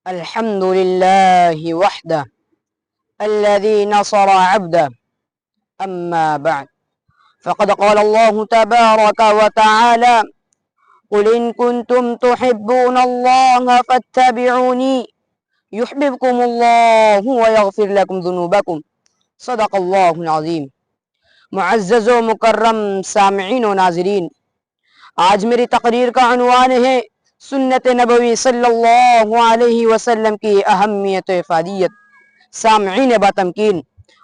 الحمد لله وحده الذي نصر عبده. أما بعد، فقد قال الله تبارك وتعالى: قل إن كنتم تحبون الله فاتبعوني يحببكم الله ويغفر لكم ذنوبكم. صدق اللہ العظیم. معزز و مکرم سامعین و ناظرین، آج میری تقریر کا عنوان ہے سنت نبوی صلی اللہ علیہ وسلم کی اہمیت و افادیت. سامعین باتمکین،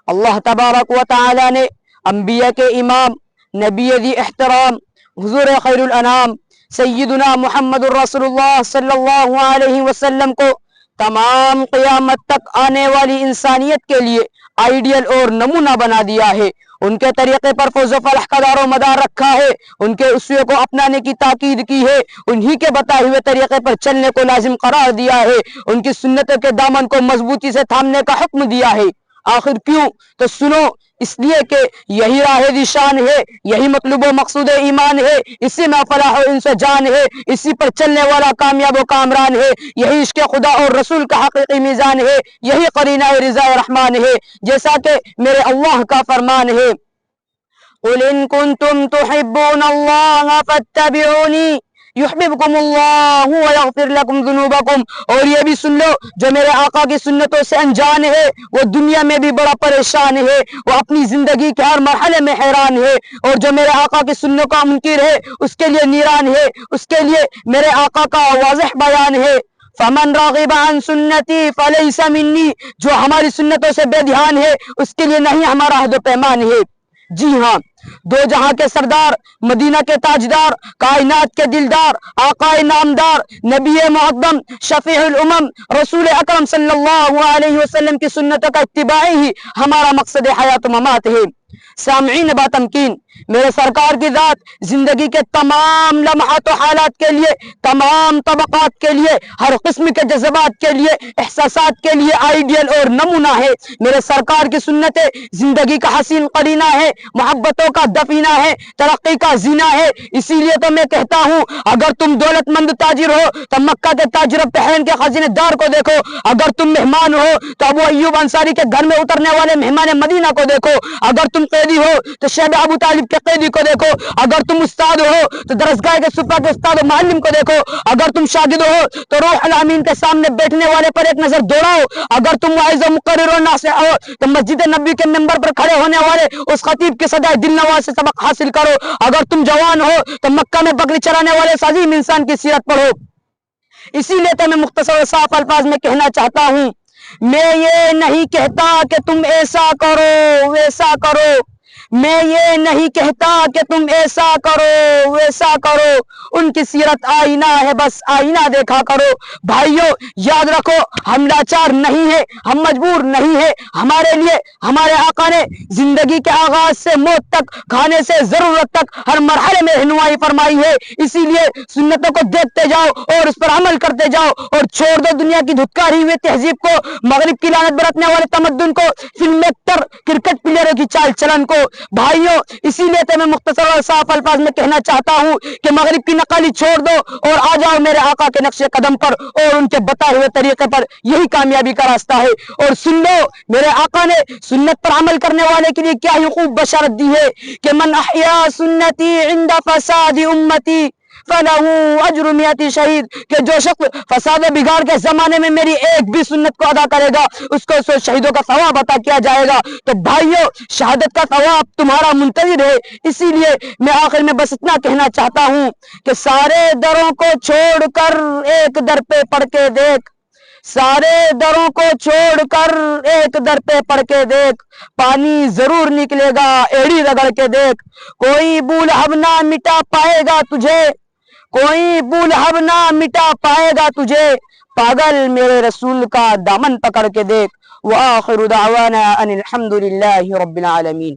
اللہ تبارک و تعالی نے انبیاء کے امام، نبی ذی احترام، حضور خیر الانام سیدنا محمد الرسول اللہ صلی اللہ علیہ وسلم کو تمام قیامت تک آنے والی انسانیت کے لیے آئیڈیل اور نمونہ بنا دیا ہے. ان کے طریقے پر فوز و فلاح کا دار و مدار رکھا ہے، ان کے اسوے کو اپنانے کی تاکید کی ہے، انہی کے بتائے ہوئے طریقے پر چلنے کو لازم قرار دیا ہے، ان کی سنتوں کے دامن کو مضبوطی سے تھامنے کا حکم دیا ہے. آخر کیوں؟ تو سنو، اس لیے کہ یہی راہ ذیشان ہے، یہی مطلوب و مقصود ایمان ہے، اسی میں فلاح و انس و جان ہے، اسی پر چلنے والا کامیاب و کامران ہے، یہی عشق خدا اور رسول کا حقیقی میزان ہے، یہی قرینہ رضا رحمان ہے. جیسا کہ میرے اللہ کا فرمان ہے: قُلْ إِن كُنتُمْ تُحِبُّونَ اللَّهَ فَاتَّبِعُونِي يُحْبِبْكُمُ اللَّهُ وَيَغْفِرْ لَكُمْ ذُنُوبَكُمْ. اور یہ بھی سن لو، جو میرے آقا کی سنتوں سے انجان ہے وہ دنیا میں بھی بڑا پریشان ہے، وہ اپنی زندگی کے ہر مرحلے میں حیران ہے، اور جو میرے آقا کی سنتوں کا منکر ہے اس کے لیے نیران ہے. اس کے لیے میرے آقا کا واضح بیان ہے: فمن راغب عن سنتی فلیس منی. جو ہماری سنتوں سے بے دھیان ہے اس کے لیے نہیں ہمارا عہد و پیمان ہے. جی ہاں، دو جہاں کے سردار، مدینہ کے تاجدار، کائنات کے دلدار، آقا نامدار، نبی معظم، شفیع الامم، رسول اکرم صلی اللہ علیہ وسلم کی سنتوں کا اتباع ہی ہمارا مقصد حیات و ممات ہے. سامعین باتمکین، میرے سرکار کی ذات زندگی کے تمام لمحات و حالات کے لیے، تمام طبقات کے لیے، ہر قسم کے جذبات کے لیے، احساسات کے لیے آئیڈیل اور نمونہ ہے. میرے سرکار کی سنتیں زندگی کا حسین قرینہ ہے، محبتوں کا دفینہ ہے، ترقی کا زینہ ہے. اسی لیے تو میں کہتا ہوں، اگر تم دولت مند تاجر ہو تو مکہ کے تاجر پہن کے خزینے دار کو دیکھو، اگر تم مہمان ہو تو ابو ایوب انصاری کے گھر میں اترنے والے مہمان مدینہ کو دیکھو، اگر تم قیدی ہو تو شیخ ابو طالب کے قیدی کو دیکھو، اگر تم استاد ہو تو درسگاہ کے سپاہ کے استاد و معلم کو دیکھو، اگر تم شاگرد ہو تو روح الامین کے سامنے بیٹھنے والے پر ایک نظر دوڑاؤ، اگر تم واعظ و مقرر و ناصح ہو تو مسجد نبی کے منبر پر کھڑے ہونے والے اس خطیب کے صدائے دل نواز سے سبق حاصل کرو، اگر تم جوان ہو تو مکہ میں بکری چرانے والے اس عظیم انسان کی سیرت پڑھو. اسی لیے تو میں مختصر و صاف الفاظ میں کہنا چاہتا ہوں، میں یہ نہیں کہتا کہ تم ایسا کرو ویسا کرو، میں یہ نہیں کہتا کہ تم ایسا کرو ویسا کرو، ان کی سیرت آئینہ ہے، بس آئینہ دیکھا کرو. بھائیو، یاد رکھو، ہم لاچار نہیں ہیں، ہم مجبور نہیں ہیں. ہمارے لیے ہمارے آقا نے زندگی کے آغاز سے موت تک، کھانے سے ضرورت تک ہر مرحلے میں رہنمائی فرمائی ہے. اسی لیے سنتوں کو دیکھتے جاؤ اور اس پر عمل کرتے جاؤ، اور چھوڑ دو دنیا کی دھتکاری ہوئی تہذیب کو، مغرب کی لعنت برتنے والے تمدن کو، فلم ایکٹر، کرکٹ پلیئروں کی چال چلن کو. بھائیوں، اسی لیے تو میں مختصر اور صاف الفاظ میں کہنا چاہتا ہوں کہ مغرب کی نقالی چھوڑ دو اور آ جاؤ میرے آقا کے نقش قدم پر اور ان کے بتائے ہوئے طریقے پر. یہی کامیابی کا راستہ ہے. اور سن لو، میرے آقا نے سنت پر عمل کرنے والے کے لیے کیا ہی خوب بشارت دی ہے کہ من احیا سنتی عند فساد امتی فَلَهُ أَجْرُ مِئَةِ شہید، کہ جو شخص فساد و بگاڑ کے زمانے میں میری ایک بھی سنت کو ادا کرے گا اس کو 100 شہیدوں کا ثواب عطا کیا جائے گا. تو بھائیو، شہادت کا ثواب تمہارا منتظر ہے. اسی لیے میں آخر میں بس اتنا کہنا چاہتا ہوں کہ سارے دروں کو چھوڑ کر ایک در پہ پڑھ کے دیکھ، سارے دروں کو چھوڑ کر ایک در پہ پڑھ کے دیکھ، پانی ضرور نکلے گا ایڑی رگڑ کے دیکھ. کوئی بولہب نہ مٹا پائے گا تجھے، کوئی بولہب نہ مٹا پائے گا تجھے، پاگل میرے رسول کا دامن پکڑ کے دیکھ. وآخر دعوانا ان الحمد للہ رب العالمین.